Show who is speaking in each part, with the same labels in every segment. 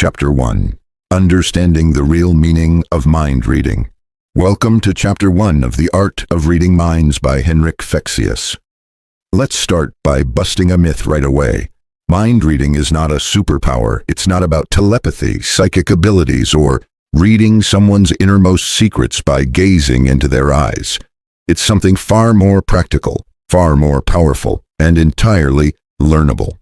Speaker 1: Chapter 1. Understanding the Real Meaning of Mind Reading. Welcome to Chapter 1 of The Art of Reading Minds by Henrik Fexius. Let's start by busting a myth right away. Mind reading is not a superpower. It's not about telepathy, psychic abilities, or reading someone's innermost secrets by gazing into their eyes. It's something far more practical, far more powerful, and entirely learnable.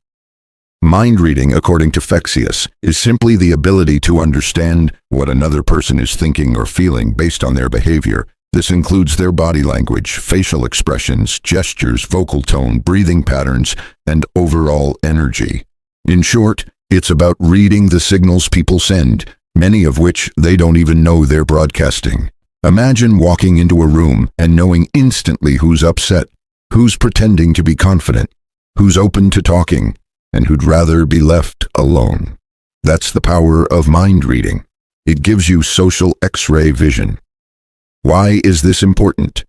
Speaker 1: Mind reading, according to Fexius, is simply the ability to understand what another person is thinking or feeling based on their behavior. This includes their body language, facial expressions, gestures, vocal tone, breathing patterns, and overall energy. In short, it's about reading the signals people send, many of which they don't even know they're broadcasting. Imagine walking into a room and knowing instantly who's upset, who's pretending to be confident, who's open to talking, and who'd rather be left alone. That's the power of mind reading. It gives you social X-ray vision. Why is this important?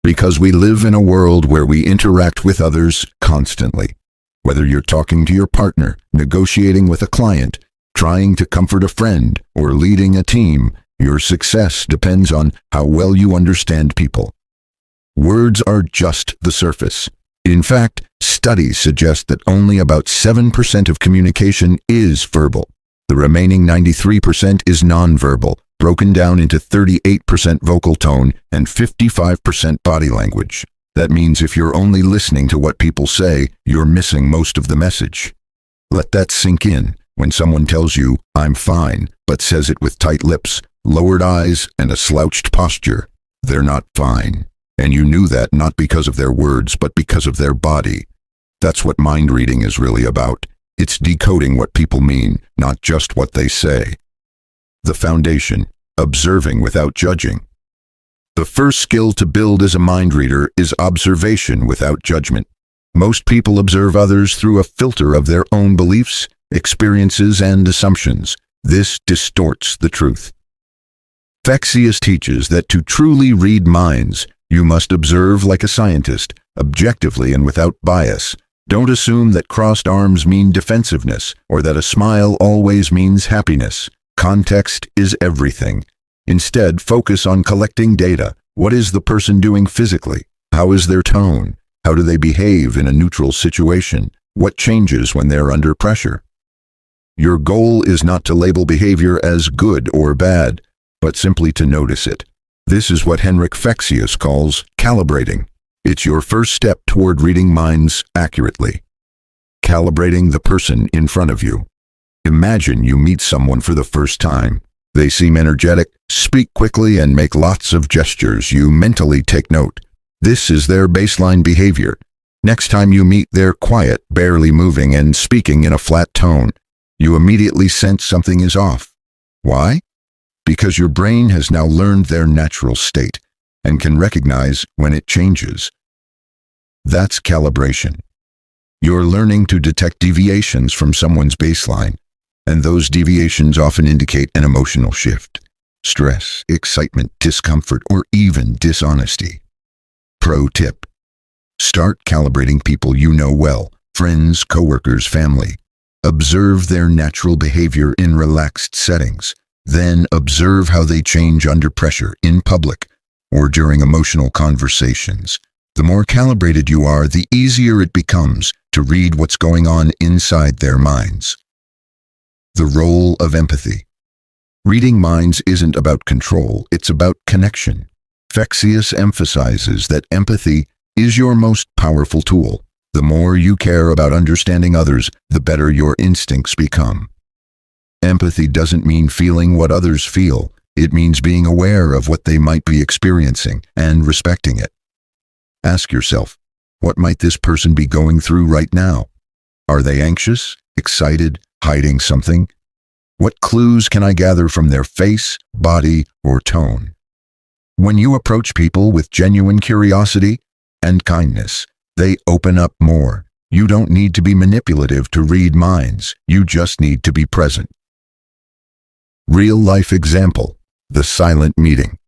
Speaker 1: Because we live in a world where we interact with others constantly. Whether you're talking to your partner, negotiating with a client, trying to comfort a friend, or leading a team, your success depends on how well you understand people. Words are just the surface. In fact, studies suggest that only about 7% of communication is verbal. The remaining 93% is nonverbal, broken down into 38% vocal tone and 55% body language. That means if you're only listening to what people say, you're missing most of the message. Let that sink in. When someone tells you, "I'm fine," but says it with tight lips, lowered eyes, and a slouched posture, they're not fine. And you knew that not because of their words, but because of their body. That's what mind reading is really about. It's decoding what people mean, not just what they say. The foundation: observing without judging. The first skill to build as a mind reader is observation without judgment. Most people observe others through a filter of their own beliefs, experiences, and assumptions. This distorts the truth. Fexius teaches that to truly read minds, you must observe like a scientist, objectively and without bias. Don't assume that crossed arms mean defensiveness, or that a smile always means happiness. Context is everything. Instead, focus on collecting data. What is the person doing physically? How is their tone? How do they behave in a neutral situation? What changes when they're under pressure? Your goal is not to label behavior as good or bad, but simply to notice it. This is what Henrik Fexius calls calibrating. It's your first step toward reading minds accurately. Calibrating the person in front of you. Imagine you meet someone for the first time. They seem energetic, speak quickly, and make lots of gestures. You mentally take note. This is their baseline behavior. Next time you meet, they're quiet, barely moving, and speaking in a flat tone. You immediately sense something is off. Why? Because your brain has now learned their natural state and can recognize when it changes. That's calibration. You're learning to detect deviations from someone's baseline, and those deviations often indicate an emotional shift: stress, excitement, discomfort, or even dishonesty. Pro tip: start calibrating people you know well, friends, coworkers, family. Observe their natural behavior in relaxed settings. Then observe how they change under pressure, in public, or during emotional conversations. The more calibrated you are, the easier it becomes to read what's going on inside their minds. The role of empathy. Reading minds isn't about control, it's about connection. Fexius emphasizes that empathy is your most powerful tool. The more you care about understanding others, the better your instincts become. Empathy doesn't mean feeling what others feel. It means being aware of what they might be experiencing and respecting it. Ask yourself, what might this person be going through right now? Are they anxious, excited, hiding something? What clues can I gather from their face, body, or tone? When you approach people with genuine curiosity and kindness, they open up more. You don't need to be manipulative to read minds. You just need to be present. Real-life example: the silent meeting.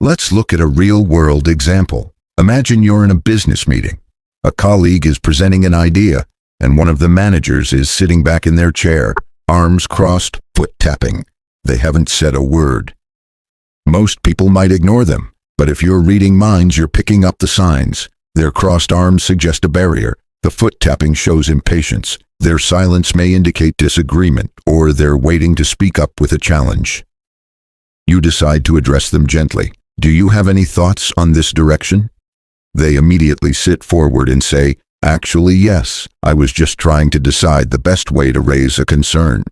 Speaker 1: Let's look at a real-world example. Imagine you're in a business meeting. A colleague is presenting an idea, and one of the managers is sitting back in their chair, arms crossed, foot tapping. They haven't said a word. Most people might ignore them, but if you're reading minds, you're picking up the signs. Their crossed arms suggest a barrier. The foot tapping shows impatience. Their silence may indicate disagreement, or they're waiting to speak up with a challenge. You decide to address them gently. Do you have any thoughts on this direction? They immediately sit forward and say, "Actually, yes, I was just trying to decide the best way to raise a concern."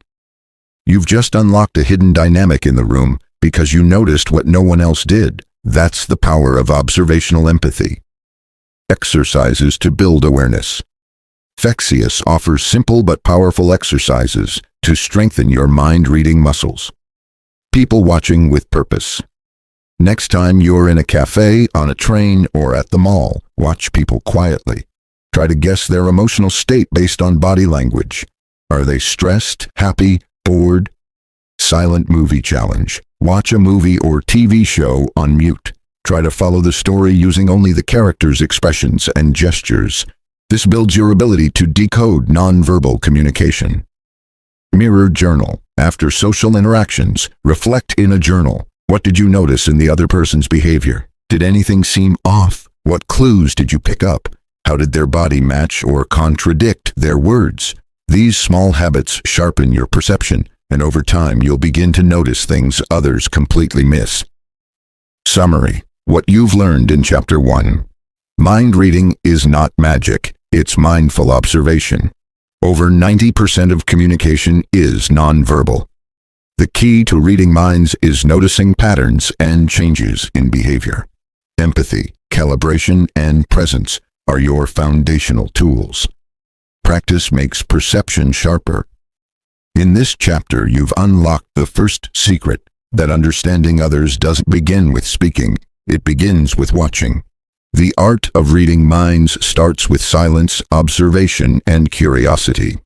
Speaker 1: You've just unlocked a hidden dynamic in the room because you noticed what no one else did. That's the power of observational empathy. Exercises to build awareness. Fexius offers simple but powerful exercises to strengthen your mind-reading muscles. People watching with purpose. Next time you're in a cafe, on a train, or at the mall, watch people quietly. Try to guess their emotional state based on body language. Are they stressed, happy, bored? Silent movie challenge. Watch a movie or TV show on mute. Try to follow the story using only the characters' expressions and gestures. This builds your ability to decode nonverbal communication. Mirror journal. After social interactions, reflect in a journal. What did you notice in the other person's behavior? Did anything seem off? What clues did you pick up? How did their body match or contradict their words? These small habits sharpen your perception, and over time you'll begin to notice things others completely miss. Summary. What you've learned in Chapter 1. Mind reading is not magic, it's mindful observation. Over 90% of communication is nonverbal. The key to reading minds is noticing patterns and changes in behavior. Empathy, calibration, and presence are your foundational tools. Practice makes perception sharper. In this chapter, you've unlocked the first secret, that understanding others doesn't begin with speaking, it begins with watching. The art of reading minds starts with silence, observation, and curiosity.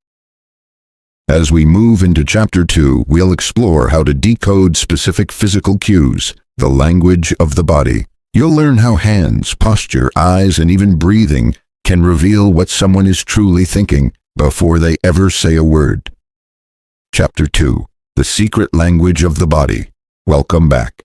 Speaker 1: As we move into Chapter 2, we'll explore how to decode specific physical cues, the language of the body. You'll learn how hands, posture, eyes, and even breathing can reveal what someone is truly thinking before they ever say a word. Chapter 2. The Secret Language of the Body. Welcome back.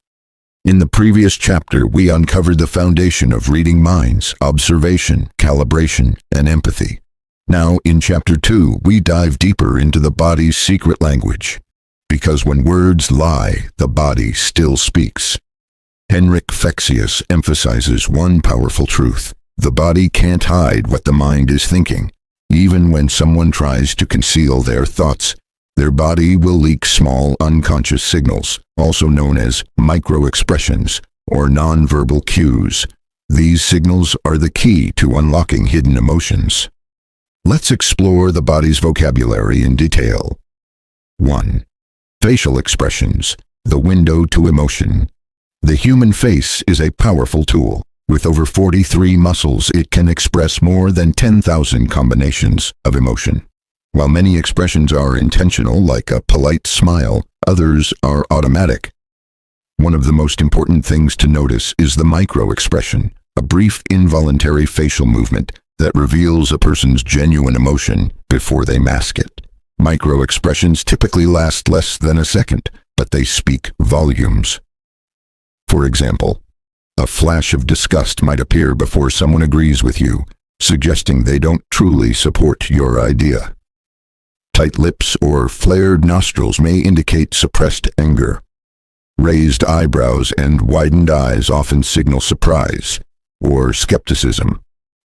Speaker 1: In the previous chapter, we uncovered the foundation of reading minds, observation, calibration, and empathy. Now, in Chapter 2, we dive deeper into the body's secret language. Because when words lie, the body still speaks. Henrik Fexius emphasizes one powerful truth. The body can't hide what the mind is thinking. Even when someone tries to conceal their thoughts, their body will leak small unconscious signals, also known as micro-expressions or nonverbal cues. These signals are the key to unlocking hidden emotions. Let's explore the body's vocabulary in detail. 1. Facial expressions, the window to emotion. The human face is a powerful tool. With over 43 muscles, it can express more than 10,000 combinations of emotion. While many expressions are intentional, like a polite smile, others are automatic. One of the most important things to notice is the micro-expression, a brief involuntary facial movement that reveals a person's genuine emotion before they mask it. Micro-expressions typically last less than a second, but they speak volumes. For example, a flash of disgust might appear before someone agrees with you, suggesting they don't truly support your idea. Tight lips or flared nostrils may indicate suppressed anger. Raised eyebrows and widened eyes often signal surprise or skepticism.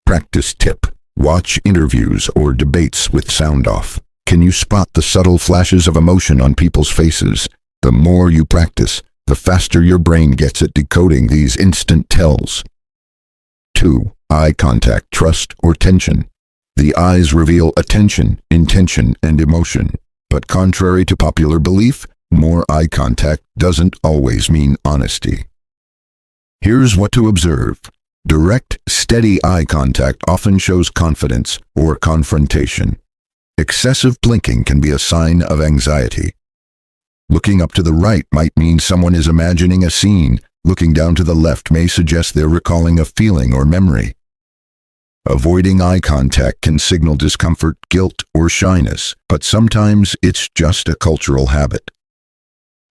Speaker 1: Practice tip: watch interviews or debates with sound off. Can you spot the subtle flashes of emotion on people's faces? The more you practice, the faster your brain gets at decoding these instant tells. 2. Eye contact, trust, or tension. The eyes reveal attention, intention, and emotion. But contrary to popular belief, more eye contact doesn't always mean honesty. Here's what to observe. Direct, steady eye contact often shows confidence or confrontation. Excessive blinking can be a sign of anxiety. Looking up to the right might mean someone is imagining a scene. Looking down to the left may suggest they're recalling a feeling or memory. Avoiding eye contact can signal discomfort, guilt, or shyness, but sometimes it's just a cultural habit.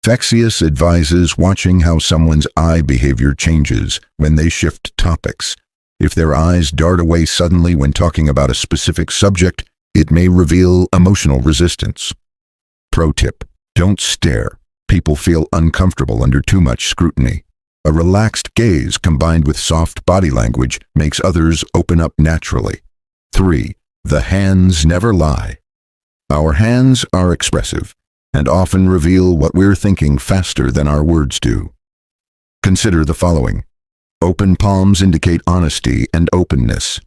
Speaker 1: Fexius advises watching how someone's eye behavior changes when they shift topics. If their eyes dart away suddenly when talking about a specific subject, it may reveal emotional resistance. Pro tip: don't stare. People feel uncomfortable under too much scrutiny. A relaxed gaze combined with soft body language makes others open up naturally. 3. The hands never lie. Our hands are expressive and often reveal what we're thinking faster than our words do. Consider the following. Open palms indicate honesty and openness.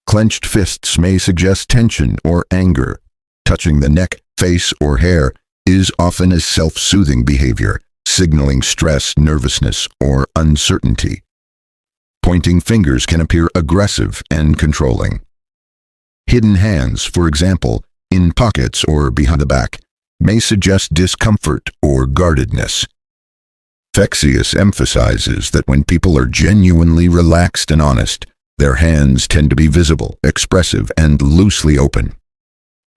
Speaker 1: Clenched fists may suggest tension or anger. Touching the neck, face, or hair is often a self-soothing behavior, signaling stress, nervousness, or uncertainty. Pointing fingers can appear aggressive and controlling. Hidden hands, for example, in pockets or behind the back, may suggest discomfort or guardedness. Fexius emphasizes that when people are genuinely relaxed and honest, their hands tend to be visible, expressive, and loosely open.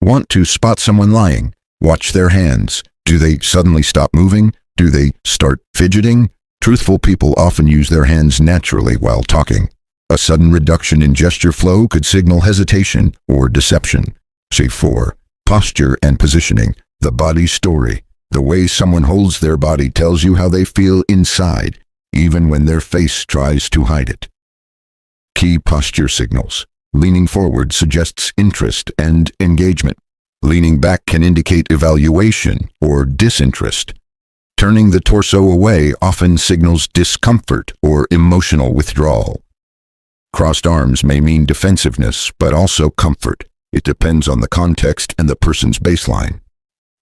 Speaker 1: Want to spot someone lying? Watch their hands. Do they suddenly stop moving? Do they start fidgeting? Truthful people often use their hands naturally while talking. A sudden reduction in gesture flow could signal hesitation or deception. Say 4. Posture and positioning. The body story. The way someone holds their body tells you how they feel inside, even when their face tries to hide it. Key posture signals. Leaning forward suggests interest and engagement. Leaning back can indicate evaluation or disinterest. Turning the torso away often signals discomfort or emotional withdrawal. Crossed arms may mean defensiveness, but also comfort. It depends on the context and the person's baseline.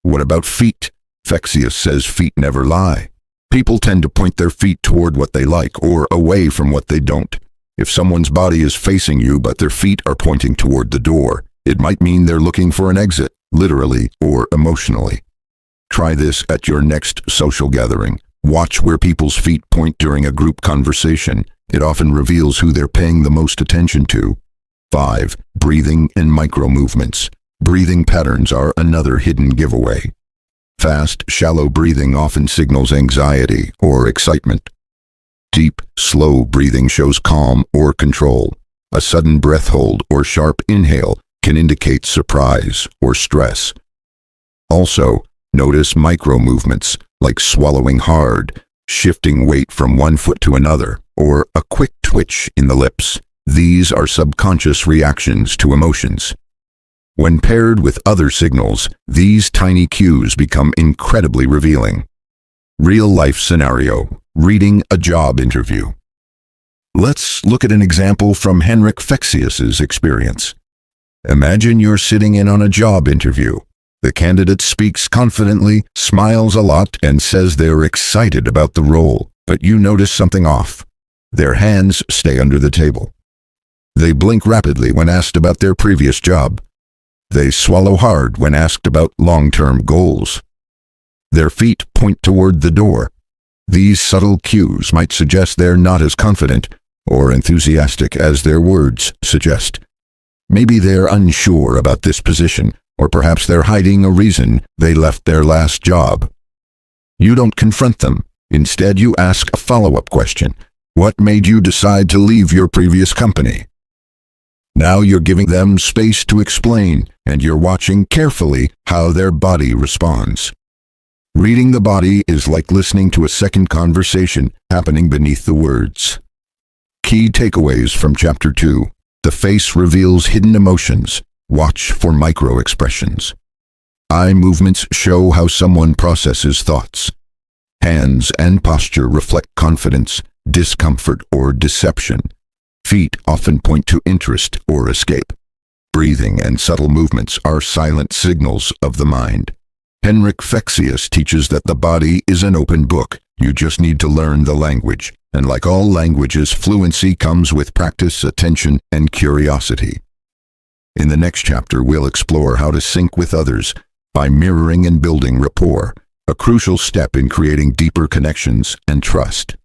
Speaker 1: What about feet? Fexius says feet never lie. People tend to point their feet toward what they like or away from what they don't. If someone's body is facing you but their feet are pointing toward the door, it might mean they're looking for an exit, literally or emotionally. Try this at your next social gathering. Watch where people's feet point during a group conversation. It often reveals who they're paying the most attention to. 5. Breathing and micro movements. Breathing patterns are another hidden giveaway. Fast, shallow breathing often signals anxiety or excitement. Deep, slow breathing shows calm or control. A sudden breath hold or sharp inhale can indicate surprise or stress. Also, notice micro movements like swallowing hard, shifting weight from one foot to another, or a quick twitch in the lips. These are subconscious reactions to emotions. When paired with other signals, these tiny cues become incredibly revealing. Real-life scenario: reading a job interview. Let's look at an example from Henrik Fexius's experience. Imagine you're sitting in on a job interview. The candidate speaks confidently, smiles a lot, and says they're excited about the role, but you notice something off. Their hands stay under the table. They blink rapidly when asked about their previous job. They swallow hard when asked about long-term goals. Their feet point toward the door. These subtle cues might suggest they're not as confident or enthusiastic as their words suggest. Maybe they're unsure about this position, or perhaps they're hiding a reason they left their last job. You don't confront them. Instead, you ask a follow-up question. What made you decide to leave your previous company? Now you're giving them space to explain, and you're watching carefully how their body responds. Reading the body is like listening to a second conversation happening beneath the words. Key takeaways from Chapter 2. The face reveals hidden emotions. Watch for micro-expressions. Eye movements show how someone processes thoughts. Hands and posture reflect confidence, discomfort, or deception. Feet often point to interest or escape. Breathing and subtle movements are silent signals of the mind. Henrik Fexius teaches that the body is an open book. You just need to learn the language. And like all languages, fluency comes with practice, attention, and curiosity. In the next chapter, we'll explore how to sync with others by mirroring and building rapport, a crucial step in creating deeper connections and trust.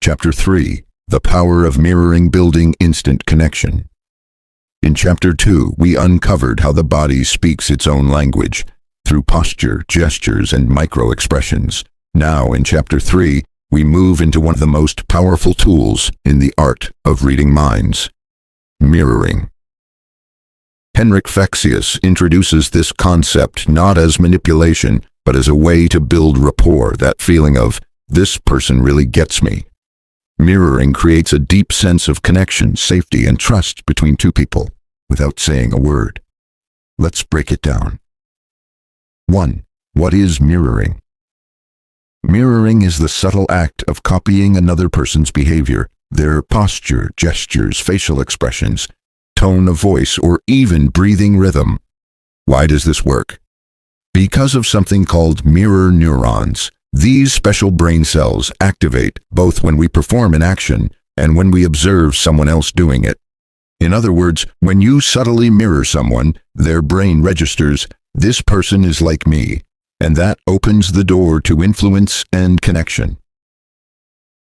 Speaker 1: Chapter 3. The power of mirroring, building instant connection. In Chapter 2, we uncovered how the body speaks its own language, through posture, gestures, and micro-expressions. Now, in Chapter 3, we move into one of the most powerful tools in the art of reading minds: mirroring. Henrik Fexius introduces this concept not as manipulation, but as a way to build rapport, that feeling of, this person really gets me. Mirroring creates a deep sense of connection, safety, and trust between two people, without saying a word. Let's break it down. 1. What is mirroring? Mirroring is the subtle act of copying another person's behavior, their posture, gestures, facial expressions, tone of voice, or even breathing rhythm. Why does this work? Because of something called mirror neurons. These special brain cells activate both when we perform an action and when we observe someone else doing it. In other words, when you subtly mirror someone, their brain registers, this person is like me, and that opens the door to influence and connection.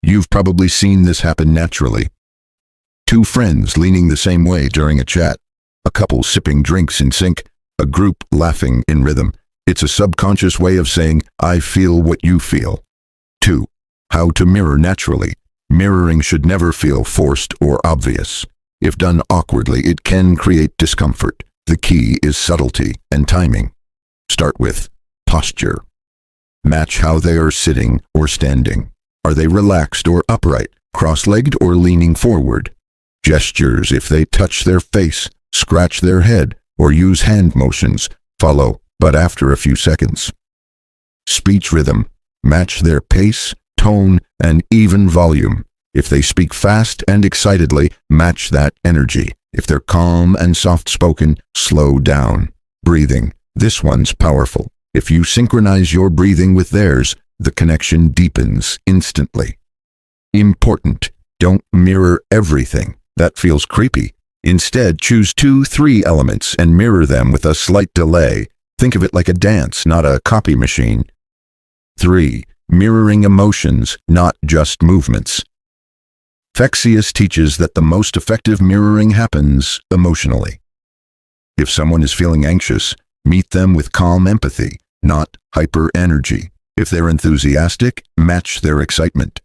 Speaker 1: You've probably seen this happen naturally. Two friends leaning the same way during a chat, a couple sipping drinks in sync, a group laughing in rhythm. It's a subconscious way of saying, I feel what you feel. 2. How to mirror naturally. Mirroring should never feel forced or obvious. If done awkwardly, it can create discomfort. The key is subtlety and timing. Start with posture. Match how they are sitting or standing. Are they relaxed or upright, cross-legged or leaning forward? Gestures: if they touch their face, scratch their head, or use hand motions, follow, but after a few seconds. Speech rhythm: match their pace, tone, and even volume. If they speak fast and excitedly, match that energy. If they're calm and soft-spoken, slow down. Breathing: this one's powerful. If you synchronize your breathing with theirs, the connection deepens instantly. Important: don't mirror everything. That feels creepy. Instead, choose 2-3 elements and mirror them with a slight delay. Think of it like a dance, not a copy machine. 3. Mirroring emotions, not just movements. Fexius teaches that the most effective mirroring happens emotionally. If someone is feeling anxious, meet them with calm empathy, not hyper energy. If they're enthusiastic, match their excitement.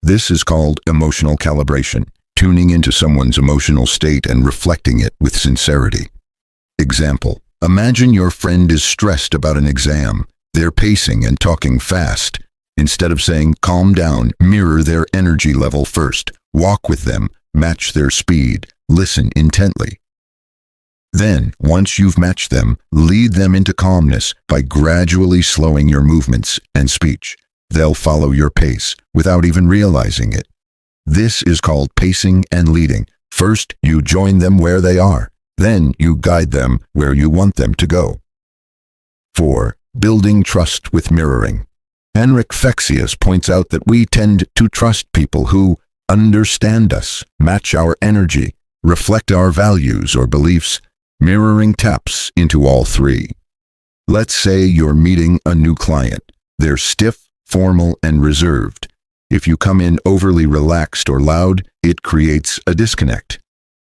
Speaker 1: This is called emotional calibration, tuning into someone's emotional state and reflecting it with sincerity. Example: imagine your friend is stressed about an exam. They're pacing and talking fast. Instead of saying, calm down, mirror their energy level first. Walk with them, match their speed, listen intently. Then, once you've matched them, lead them into calmness by gradually slowing your movements and speech. They'll follow your pace without even realizing it. This is called pacing and leading. First, you join them where they are. Then you guide them where you want them to go. 4. Building trust with mirroring. Henrik Fexius points out that we tend to trust people who understand us, match our energy, reflect our values or beliefs. Mirroring taps into all three. Let's say you're meeting a new client. They're stiff, formal, and reserved. If you come in overly relaxed or loud, it creates a disconnect.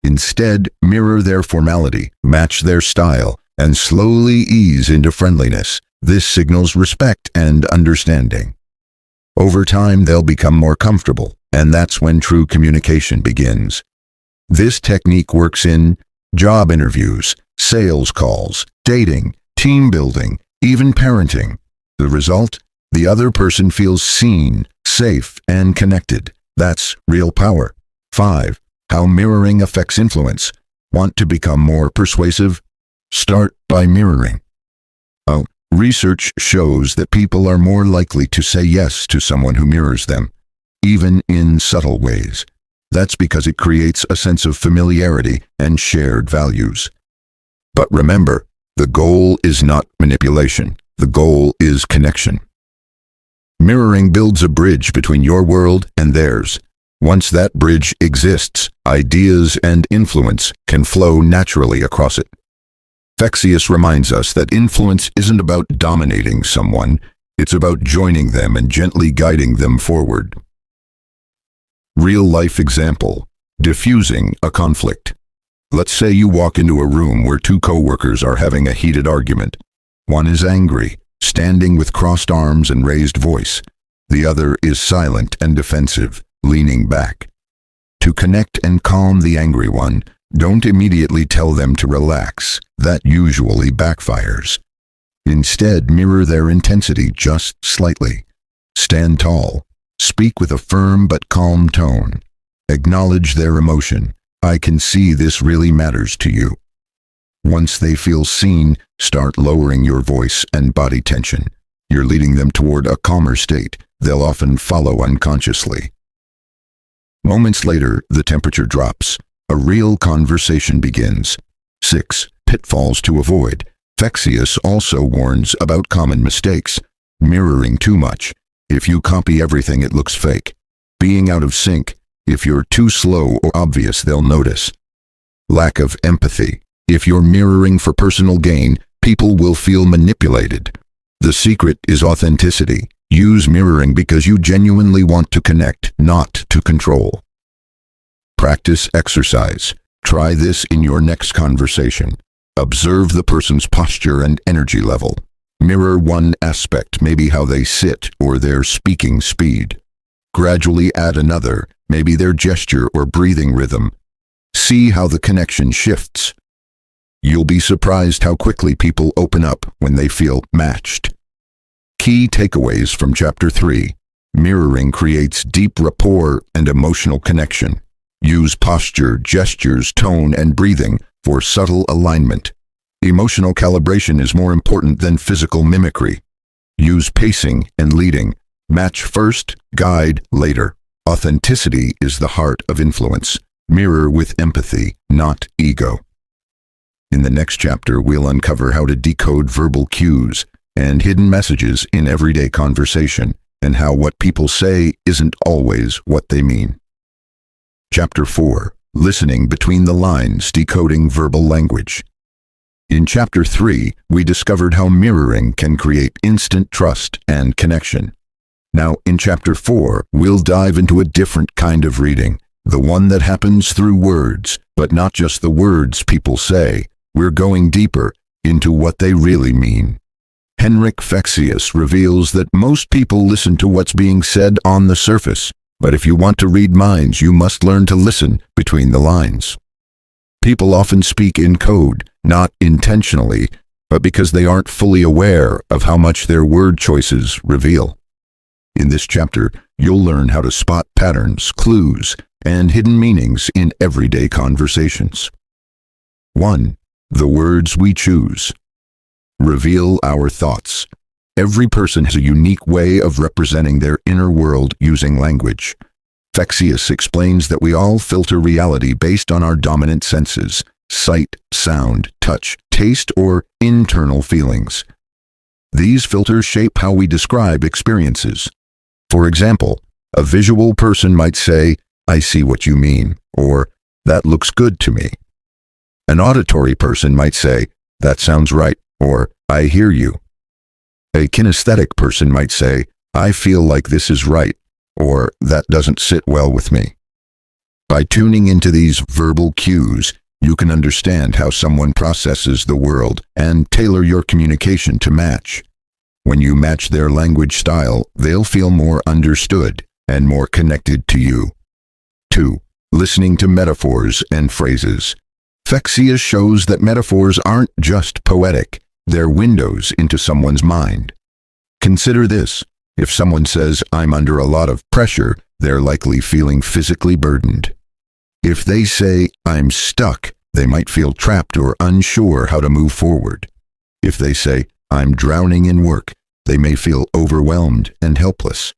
Speaker 1: Instead, mirror their formality, match their style, and slowly ease into friendliness. This signals respect and understanding. Over time, they'll become more comfortable, and that's when true communication begins. This technique works in job interviews, sales calls, dating, team building, even parenting. The result? The other person feels seen, safe, and connected. That's real power. 5. How mirroring affects influence. Want to become more persuasive? Start by mirroring. Research shows that people are more likely to say yes to someone who mirrors them, even in subtle ways. That's because it creates a sense of familiarity and shared values. But remember, the goal is not manipulation. The goal is connection. Mirroring builds a bridge between your world and theirs. Once that bridge exists, ideas and influence can flow naturally across it. Fexius reminds us that influence isn't about dominating someone, it's about joining them and gently guiding them forward. Real-life example: diffusing a conflict. Let's say you walk into a room where two coworkers are having a heated argument. One is angry, standing with crossed arms and raised voice. The other is silent and defensive, leaning back. To connect and calm the angry one, don't immediately tell them to relax. That usually backfires. Instead, mirror their intensity just slightly. Stand tall. Speak with a firm but calm tone. Acknowledge their emotion. I can see this really matters to you. Once they feel seen, start lowering your voice and body tension. You're leading them toward a calmer state. They'll often follow unconsciously. Moments later, the temperature drops. A real conversation begins. 6. Pitfalls to avoid. Fexius also warns about common mistakes. Mirroring too much. If you copy everything, it looks fake. Being out of sync. If you're too slow or obvious, they'll notice. Lack of empathy. If you're mirroring for personal gain, people will feel manipulated. The secret is authenticity. Use mirroring because you genuinely want to connect, not to control. Practice exercise. Try this in your next conversation. Observe the person's posture and energy level. Mirror one aspect, maybe how they sit or their speaking speed. Gradually add another, maybe their gesture or breathing rhythm. See how the connection shifts. You'll be surprised how quickly people open up when they feel matched. Key takeaways from Chapter 3. Mirroring creates deep rapport and emotional connection. Use posture, gestures, tone, and breathing for subtle alignment. Emotional calibration is more important than physical mimicry. Use pacing and leading. Match first, guide later. Authenticity is the heart of influence. Mirror with empathy, not ego. In the next chapter, we'll uncover how to decode verbal cues and hidden messages in everyday conversation, and how what people say isn't always what they mean. Chapter 4. Listening between the lines, decoding verbal language. In Chapter 3, we discovered how mirroring can create instant trust and connection. Now, in Chapter 4, we'll dive into a different kind of reading, the one that happens through words, but not just the words people say. We're going deeper into what they really mean. Henrik Fexius reveals that most people listen to what's being said on the surface, but if you want to read minds, you must learn to listen between the lines. People often speak in code, not intentionally, but because they aren't fully aware of how much their word choices reveal. In this chapter, you'll learn how to spot patterns, clues, and hidden meanings in everyday conversations. 1. The words we choose. Reveal our thoughts. Every person has a unique way of representing their inner world using language. Fexius explains that we all filter reality based on our dominant senses: sight, sound, touch, taste, or internal feelings. These filters shape how we describe experiences. For example, a visual person might say, "I see what you mean," or "That looks good to me." An auditory person might say, "That sounds right," or "I hear you." A kinesthetic person might say, "I feel like this is right," or "That doesn't sit well with me." By tuning into these verbal cues, you can understand how someone processes the world and tailor your communication to match. When you match their language style, they'll feel more understood and more connected to you. 2. Listening to metaphors and phrases. Fexius shows that metaphors aren't just poetic, they're windows into someone's mind. Consider this: if someone says, "I'm under a lot of pressure," they're likely feeling physically burdened. If they say, "I'm stuck," they might feel trapped or unsure how to move forward. If they say, "I'm drowning in work," they may feel overwhelmed and helpless.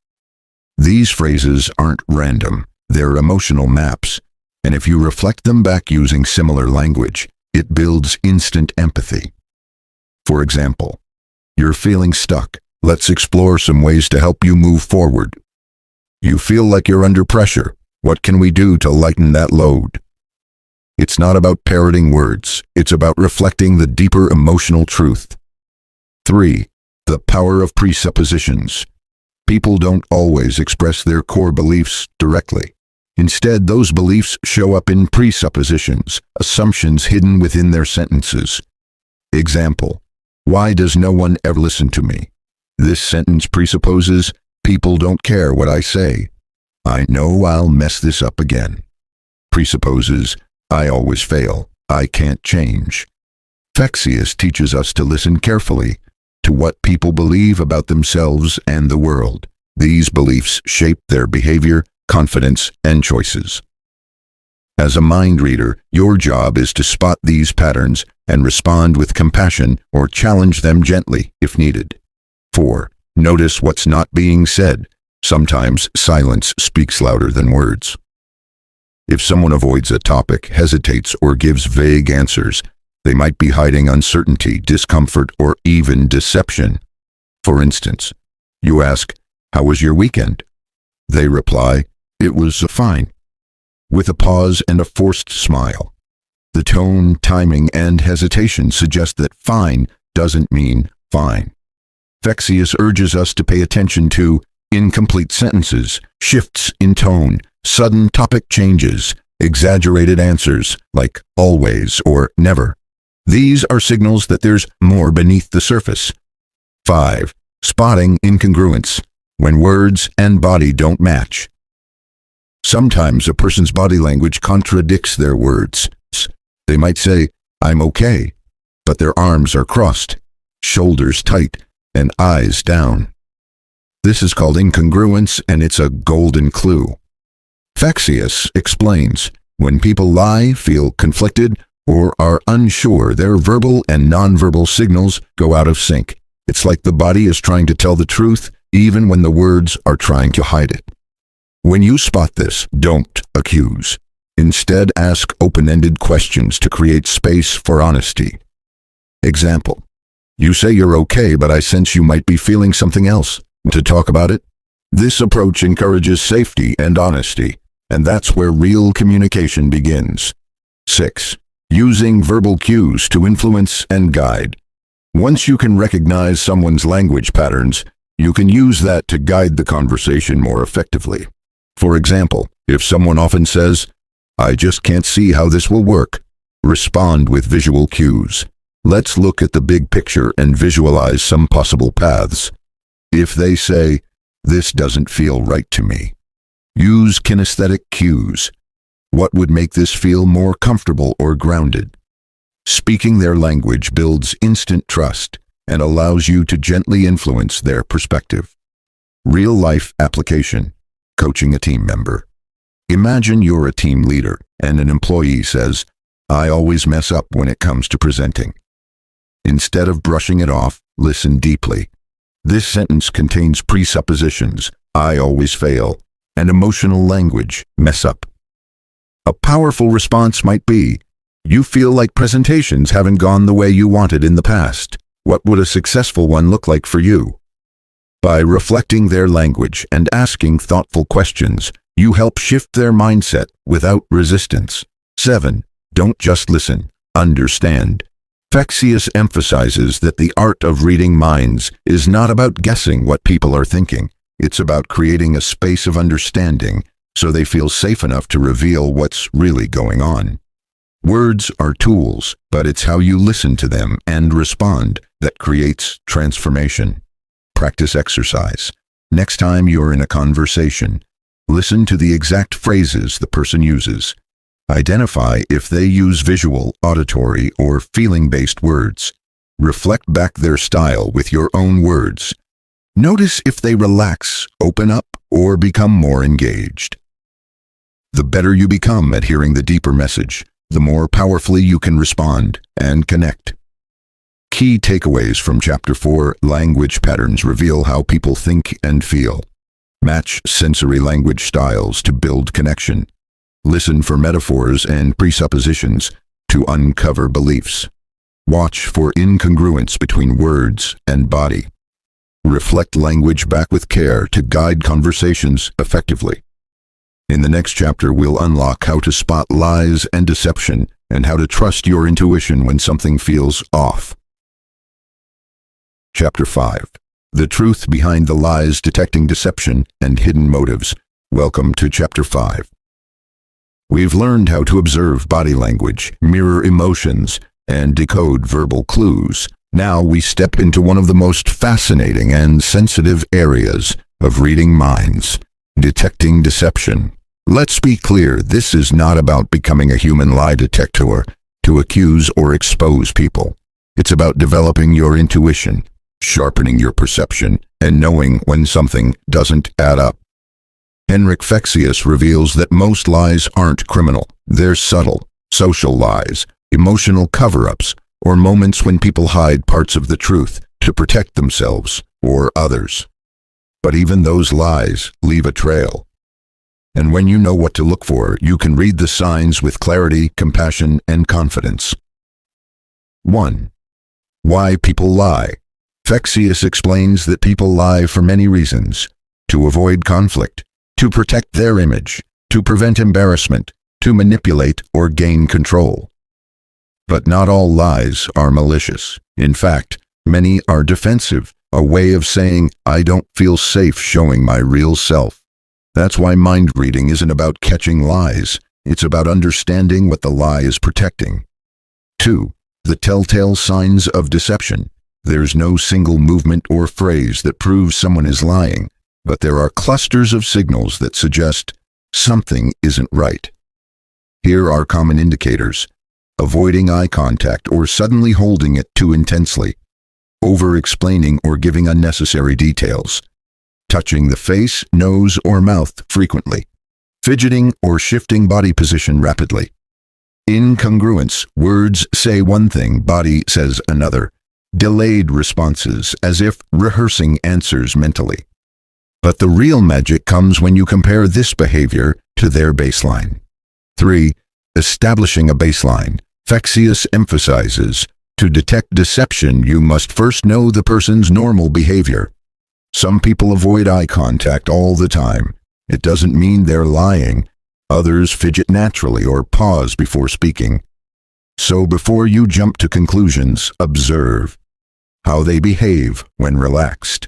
Speaker 1: These phrases aren't random, they're emotional maps, and if you reflect them back using similar language, it builds instant empathy. For example, "You're feeling stuck. Let's explore some ways to help you move forward." "You feel like you're under pressure. What can we do to lighten that load?" It's not about parroting words, it's about reflecting the deeper emotional truth. 3. The power of presuppositions. People don't always express their core beliefs directly. Instead, those beliefs show up in presuppositions, assumptions hidden within their sentences. Example: why does no one ever listen to me? This sentence presupposes people don't care what I say. I know I'll mess this up again. Presupposes I always fail. I can't change. Fexius teaches us to listen carefully to what people believe about themselves and the world. These beliefs shape their behavior, confidence, and choices. As a mind reader, your job is to spot these patterns and respond with compassion or challenge them gently if needed. 4. Notice what's not being said. Sometimes silence speaks louder than words. If someone avoids a topic, hesitates, or gives vague answers, they might be hiding uncertainty, discomfort, or even deception. For instance, you ask, "How was your weekend?" They reply, "It was fine," with a pause and a forced smile. The tone, timing, and hesitation suggest that fine doesn't mean fine. Fexius urges us to pay attention to incomplete sentences, shifts in tone, sudden topic changes, exaggerated answers like always or never. These are signals that there's more beneath the surface. 5. Spotting incongruence, when words and body don't match. Sometimes a person's body language contradicts their words. They might say, "I'm okay," but their arms are crossed, shoulders tight, and eyes down. This is called incongruence, and it's a golden clue. Fexius explains, when people lie, feel conflicted, or are unsure, their verbal and nonverbal signals go out of sync. It's like the body is trying to tell the truth, even when the words are trying to hide it. When you spot this, don't accuse. Instead, ask open-ended questions to create space for honesty. Example: you say you're okay, but I sense you might be feeling something else. To talk about it? This approach encourages safety and honesty, and that's where real communication begins. 6. Using verbal cues to influence and guide. Once you can recognize someone's language patterns, you can use that to guide the conversation more effectively. For example, if someone often says, "I just can't see how this will work," respond with visual cues. Let's look at the big picture and visualize some possible paths. If they say, "This doesn't feel right to me," use kinesthetic cues. What would make this feel more comfortable or grounded? Speaking their language builds instant trust and allows you to gently influence their perspective. Real-life application: coaching a team member. Imagine you're a team leader and an employee says, "I always mess up when it comes to presenting." Instead of brushing it off, listen deeply. This sentence contains presuppositions, "I always fail," and emotional language, "mess up." A powerful response might be, "You feel like presentations haven't gone the way you wanted in the past. What would a successful one look like for you?" By reflecting their language and asking thoughtful questions, you help shift their mindset without resistance. 7. Don't just listen, understand. Fexius emphasizes that the art of reading minds is not about guessing what people are thinking. It's about creating a space of understanding so they feel safe enough to reveal what's really going on. Words are tools, but it's how you listen to them and respond that creates transformation. Practice exercise. Next time you're in a conversation, listen to the exact phrases the person uses. Identify if they use visual, auditory, or feeling-based words. Reflect back their style with your own words. Notice if they relax, open up, or become more engaged. The better you become at hearing the deeper message, the more powerfully you can respond and connect. Key takeaways from Chapter 4: Language patterns reveal how people think and feel. Match sensory language styles to build connection. Listen for metaphors and presuppositions to uncover beliefs. Watch for incongruence between words and body. Reflect language back with care to guide conversations effectively. In the next chapter, we'll unlock how to spot lies and deception and how to trust your intuition when something feels off. Chapter 5. The Truth Behind the Lies, Detecting Deception and Hidden Motives. Welcome to Chapter 5. We've learned how to observe body language, mirror emotions, and decode verbal clues. Now we step into one of the most fascinating and sensitive areas of reading minds, detecting deception. Let's be clear, this is not about becoming a human lie detector to accuse or expose people. It's about developing your intuition, sharpening your perception, and knowing when something doesn't add up. Henrik Fexius reveals that most lies aren't criminal. They're subtle, social lies, emotional cover-ups, or moments when people hide parts of the truth to protect themselves or others. But even those lies leave a trail. And when you know what to look for, you can read the signs with clarity, compassion, and confidence. 1. Why people lie. Fexius explains that people lie for many reasons: to avoid conflict, to protect their image, to prevent embarrassment, to manipulate or gain control. But not all lies are malicious. In fact, many are defensive, a way of saying, I don't feel safe showing my real self. That's why mind reading isn't about catching lies. It's about understanding what the lie is protecting. 2. The telltale signs of deception. There's no single movement or phrase that proves someone is lying, but there are clusters of signals that suggest something isn't right. Here are common indicators: avoiding eye contact or suddenly holding it too intensely, over-explaining or giving unnecessary details, touching the face, nose, or mouth frequently, fidgeting or shifting body position rapidly. Incongruence, words say one thing, body says another. Delayed responses, as if rehearsing answers mentally. But the real magic comes when you compare this behavior to their baseline. 3. Establishing a baseline. Fexius emphasizes, to detect deception, you must first know the person's normal behavior. Some people avoid eye contact all the time. It doesn't mean they're lying. Others fidget naturally or pause before speaking. So before you jump to conclusions, observe how they behave when relaxed,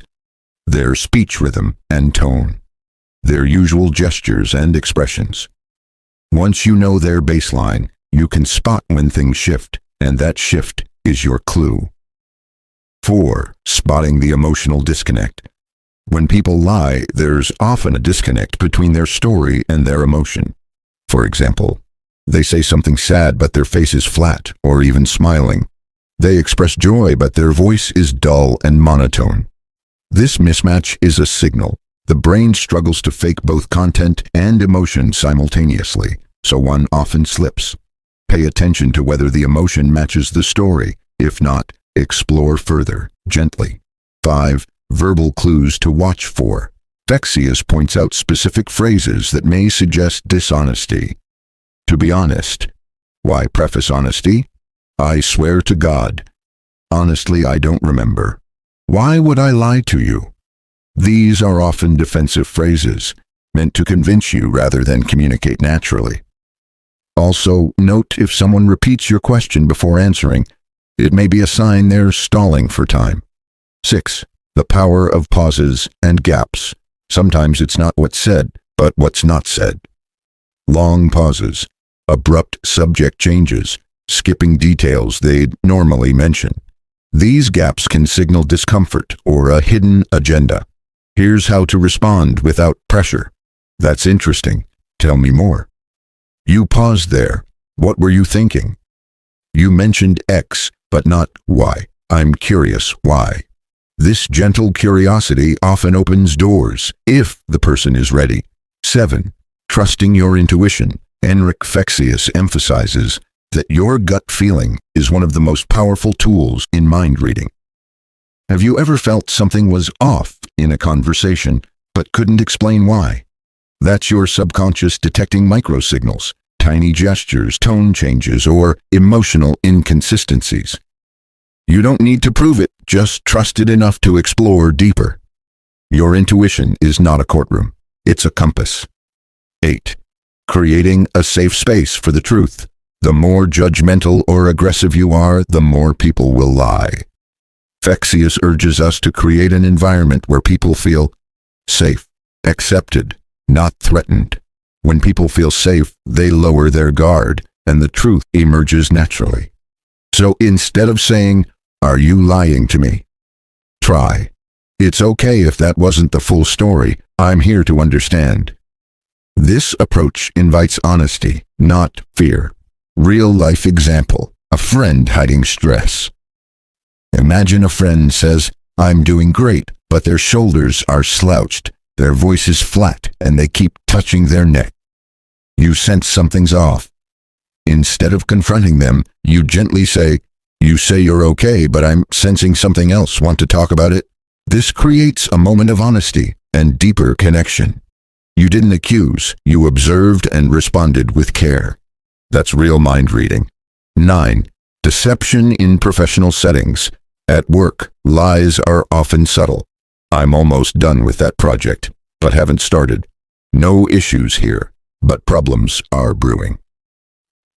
Speaker 1: their speech rhythm and tone, their usual gestures and expressions. Once you know their baseline, you can spot when things shift, and that shift is your clue. 4. Spotting the emotional disconnect. When people lie, there's often a disconnect between their story and their emotion. For example, they say something sad but their face is flat or even smiling. They express joy but their voice is dull and monotone. This mismatch is a signal. The brain struggles to fake both content and emotion simultaneously, so one often slips. Pay attention to whether the emotion matches the story. If not, explore further, gently. 5. Verbal clues to watch for. Fexius points out specific phrases that may suggest dishonesty. To be honest. Why preface honesty? I swear to God. Honestly, I don't remember. Why would I lie to you? These are often defensive phrases, meant to convince you rather than communicate naturally. Also, note if someone repeats your question before answering. It may be a sign they're stalling for time. 6. The power of pauses and gaps. Sometimes it's not what's said, but what's not said. Long pauses, abrupt subject changes, skipping details they'd normally mention. These gaps can signal discomfort or a hidden agenda. Here's how to respond without pressure. That's interesting. Tell me more. You paused there. What were you thinking? You mentioned X, but not Y. I'm curious why. This gentle curiosity often opens doors, if the person is ready. 7. Trusting your intuition. Henrik Fexius emphasizes that your gut feeling is one of the most powerful tools in mind reading. Have you ever felt something was off in a conversation, but couldn't explain why? That's your subconscious detecting microsignals, tiny gestures, tone changes, or emotional inconsistencies. You don't need to prove it, just trust it enough to explore deeper. Your intuition is not a courtroom, it's a compass. 8. Creating a safe space for the truth. The more judgmental or aggressive you are, the more people will lie. Fexius urges us to create an environment where people feel safe, accepted, not threatened. When people feel safe, they lower their guard, and the truth emerges naturally. So instead of saying, "Are you lying to me?" try, "It's okay if that wasn't the full story. I'm here to understand." This approach invites honesty, not fear. Real-life example: a friend hiding stress. Imagine a friend says, "I'm doing great," but their shoulders are slouched, their voice is flat, and they keep touching their neck. You sense something's off. Instead of confronting them, you gently say, "You say you're okay, but I'm sensing something else. Want to talk about it?" This creates a moment of honesty and deeper connection. You didn't accuse, you observed and responded with care. That's real mind reading. 9. Deception in professional settings. At work, lies are often subtle. "I'm almost done with that project, but haven't started. No issues here, but problems are brewing."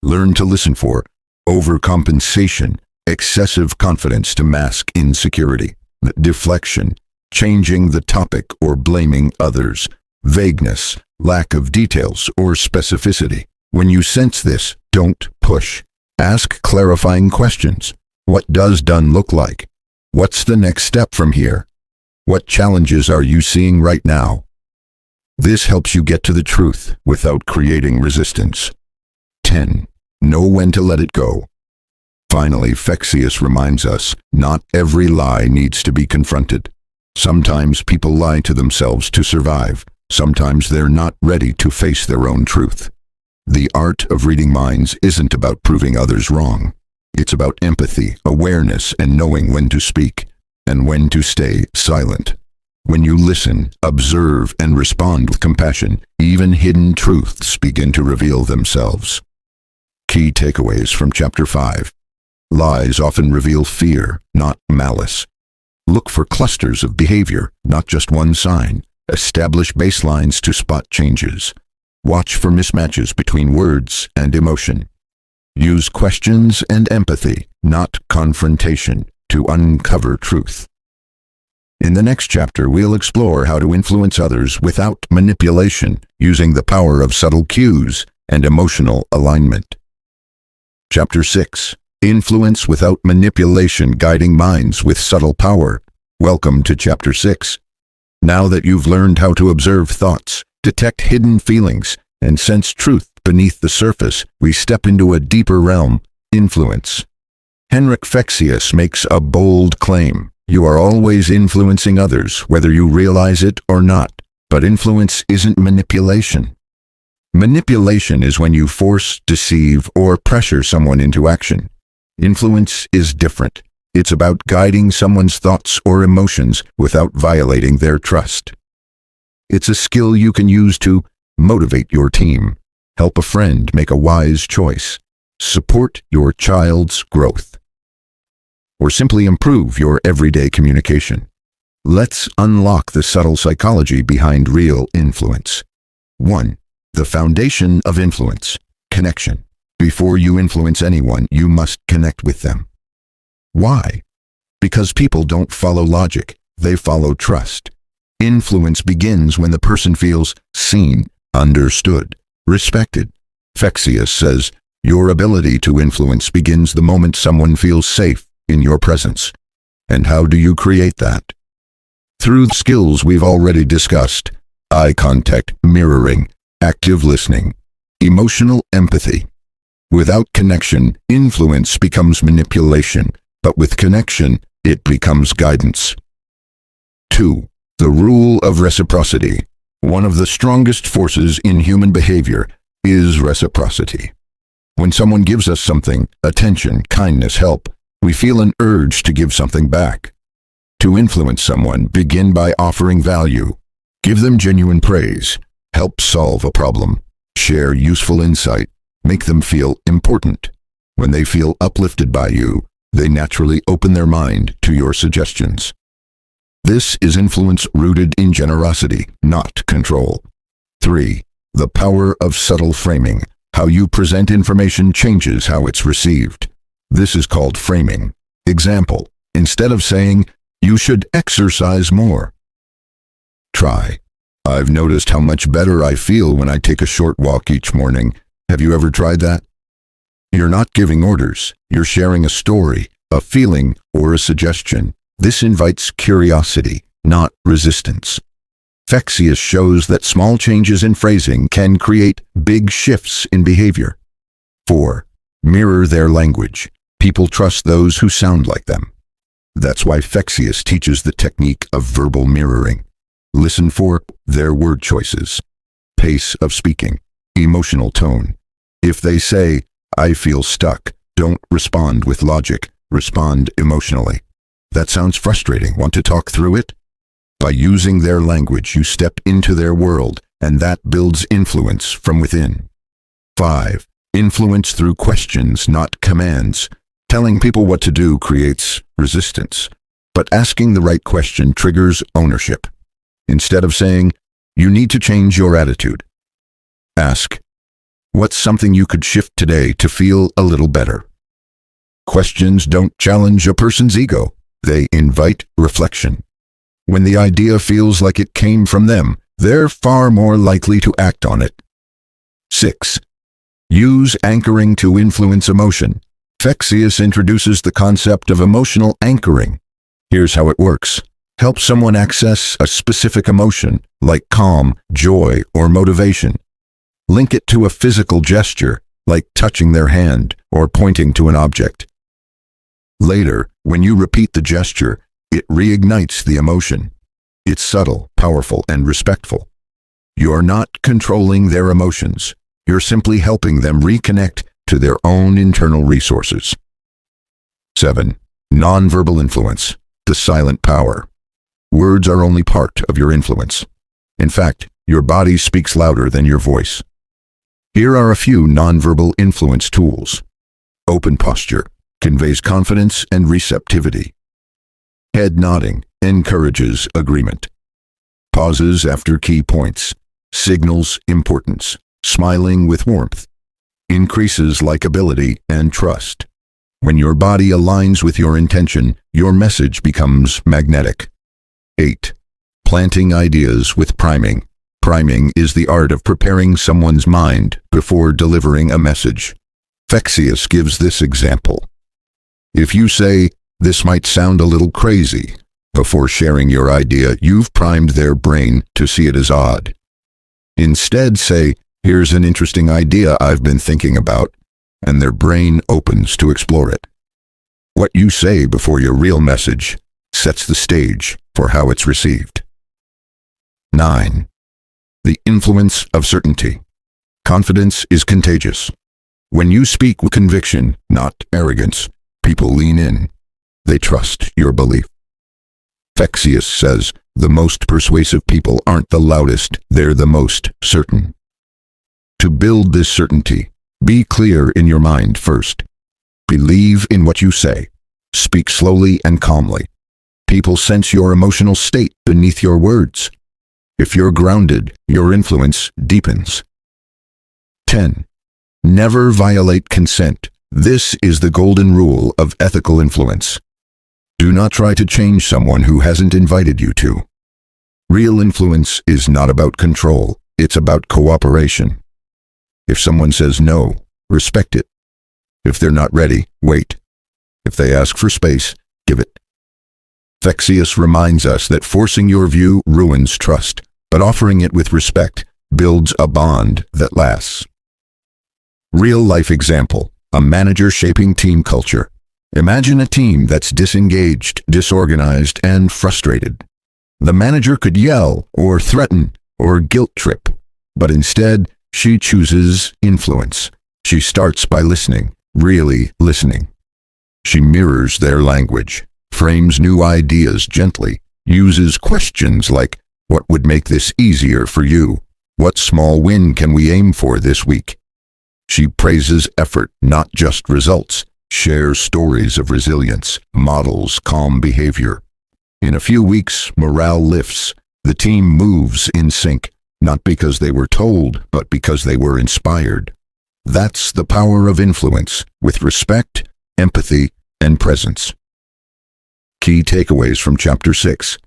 Speaker 1: Learn to listen for overcompensation, excessive confidence to mask insecurity, deflection, changing the topic or blaming others, vagueness, lack of details or specificity. When you sense this, don't push. Ask clarifying questions. What does done look like? What's the next step from here? What challenges are you seeing right now? This helps you get to the truth without creating resistance. 10. Know when to let it go. Finally, Fexius reminds us, not every lie needs to be confronted. Sometimes people lie to themselves to survive. Sometimes they're not ready to face their own truth. The art of reading minds isn't about proving others wrong. It's about empathy, awareness, and knowing when to speak and when to stay silent. When you listen, observe, and respond with compassion, even hidden truths begin to reveal themselves. Key takeaways from Chapter 5. Lies often reveal fear, not malice. Look for clusters of behavior, not just one sign. Establish baselines to spot changes. Watch for mismatches between words and emotion. Use questions and empathy, not confrontation, to uncover truth. In the next chapter, we'll explore how to influence others without manipulation, using the power of subtle cues and emotional alignment. Chapter 6. Influence without manipulation, guiding minds with subtle power. Welcome to Chapter 6. Now that you've learned how to observe thoughts, detect hidden feelings, and sense truth beneath the surface, we step into a deeper realm: influence. Henrik Fexius makes a bold claim. You are always influencing others, whether you realize it or not. But influence isn't manipulation. Manipulation is when you force, deceive, or pressure someone into action. Influence is different. It's about guiding someone's thoughts or emotions without violating their trust. It's a skill you can use to motivate your team, help a friend make a wise choice, support your child's growth, or simply improve your everyday communication. Let's unlock the subtle psychology behind real influence. 1. The foundation of influence: connection. Before you influence anyone, you must connect with them. Why? Because people don't follow logic, they follow trust. Influence begins when the person feels seen, understood, respected. Fexius says, your ability to influence begins the moment someone feels safe in your presence. And how do you create that? Through the skills we've already discussed: eye contact, mirroring, active listening, emotional empathy. Without connection, influence becomes manipulation, but with connection, it becomes guidance. 2. The rule of reciprocity. One of the strongest forces in human behavior is reciprocity. When someone gives us something, attention, kindness, help, we feel an urge to give something back. To influence someone, begin by offering value. Give them genuine praise. Help solve a problem. Share useful insight. Make them feel important. When they feel uplifted by you, they naturally open their mind to your suggestions. This is influence rooted in generosity, not control. 3. The power of subtle framing. How you present information changes how it's received. This is called framing. Example: instead of saying, "You should exercise more," try, I've noticed how much better I feel when I take a short walk each morning. Have you ever tried that? You're not giving orders. You're sharing a story, a feeling, or a suggestion. This invites curiosity, not resistance. Fexius shows that small changes in phrasing can create big shifts in behavior. 4. Mirror their language. People trust those who sound like them. That's why Fexius teaches the technique of verbal mirroring. Listen for their word choices, pace of speaking, emotional tone. If they say, "I feel stuck," don't respond with logic, respond emotionally. "That sounds frustrating. Want to talk through it?" By using their language, you step into their world, and that builds influence from within. 5. Influence through questions, not commands. Telling people what to do creates resistance, but asking the right question triggers ownership. Instead of saying, "You need to change your attitude," ask, "What's something you could shift today to feel a little better?" Questions don't challenge a person's ego. They invite reflection. When the idea feels like it came from them, they're far more likely to act on it. 6. Use anchoring to influence emotion. Fexius introduces the concept of emotional anchoring. Here's how it works. Help someone access a specific emotion, like calm, joy, or motivation. Link it to a physical gesture, like touching their hand or pointing to an object. Later, when you repeat the gesture, it reignites the emotion. It's subtle, powerful, and respectful. You're not controlling their emotions. You're simply helping them reconnect to their own internal resources. 7. Nonverbal influence, the silent power. Words are only part of your influence. In fact, your body speaks louder than your voice. Here are a few nonverbal influence tools. Open posture conveys confidence and receptivity. Head nodding encourages agreement. Pauses after key points signals importance. Smiling with warmth increases likability and trust. When your body aligns with your intention, your message becomes magnetic. 8. Planting ideas with priming. Priming is the art of preparing someone's mind before delivering a message. Fexius gives this example. If you say, "This might sound a little crazy," before sharing your idea, you've primed their brain to see it as odd. Instead, say, "Here's an interesting idea I've been thinking about," and their brain opens to explore it. What you say before your real message sets the stage for how it's received. 9. The influence of certainty. Confidence is contagious. When you speak with conviction, not arrogance, people lean in. They trust your belief. Fexius says, the most persuasive people aren't the loudest, they're the most certain. To build this certainty, be clear in your mind first. Believe in what you say. Speak slowly and calmly. People sense your emotional state beneath your words. If you're grounded, your influence deepens. 10. Never violate consent. This is the golden rule of ethical influence. Do not try to change someone who hasn't invited you to. Real influence is not about control, it's about cooperation. If someone says no, respect it. If they're not ready, wait. If they ask for space, give it. Fexius reminds us that forcing your view ruins trust, but offering it with respect builds a bond that lasts. Real-life example, a manager shaping team culture. Imagine a team that's disengaged, disorganized, and frustrated. The manager could yell, or threaten, or guilt trip, but instead, she chooses influence. She starts by listening, really listening. She mirrors their language, frames new ideas gently, uses questions like, "What would make this easier for you? What small win can we aim for this week?" She praises effort, not just results, shares stories of resilience, models calm behavior. In a few weeks, morale lifts. The team moves in sync, not because they were told, but because they were inspired. That's the power of influence, with respect, empathy, and presence. Key takeaways from Chapter 6.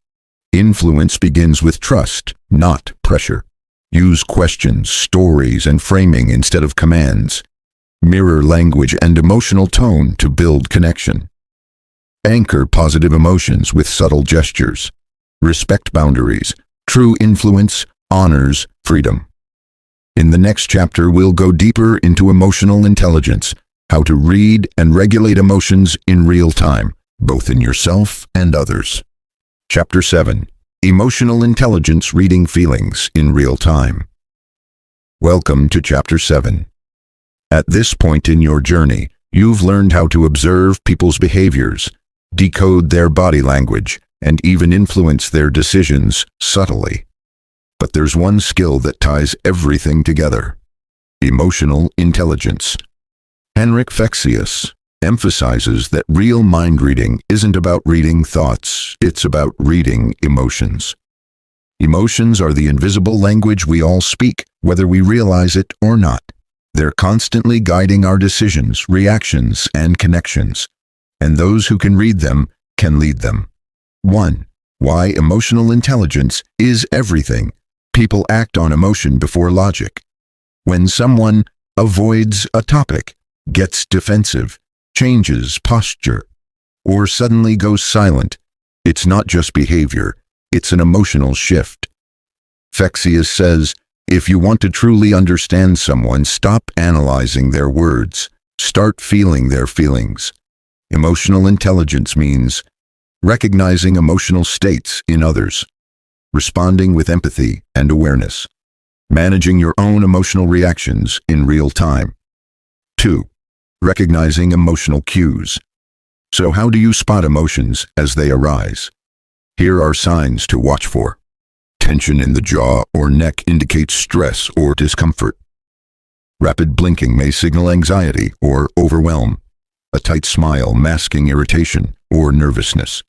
Speaker 1: Influence begins with trust, not pressure. Use questions, stories, and framing instead of commands. Mirror language and emotional tone to build connection. Anchor positive emotions with subtle gestures. Respect boundaries. True influence honors freedom. In the next chapter, we'll go deeper into emotional intelligence, how to read and regulate emotions in real time, both in yourself and others. Chapter 7. Emotional Intelligence Reading Feelings in Real Time. Welcome to Chapter 7. At this point in your journey, you've learned how to observe people's behaviors, decode their body language, and even influence their decisions subtly. But there's one skill that ties everything together: emotional intelligence. Henrik Fexius emphasizes that real mind reading isn't about reading thoughts, it's about reading emotions. Emotions are the invisible language we all speak, whether we realize it or not. They're constantly guiding our decisions, reactions, and connections. And those who can read them can lead them. 1. Why emotional intelligence is everything. People act on emotion before logic. When someone avoids a topic, gets defensive, changes posture, or suddenly goes silent, it's not just behavior, it's an emotional shift. Fexius says, if you want to truly understand someone, stop analyzing their words, start feeling their feelings. Emotional intelligence means recognizing emotional states in others, responding with empathy and awareness, managing your own emotional reactions in real time. 2. Recognizing emotional cues. So how do you spot emotions as they arise? Here are signs to watch for. Tension in the jaw or neck indicates stress or discomfort. Rapid blinking may signal anxiety or overwhelm. A tight smile masking irritation or nervousness.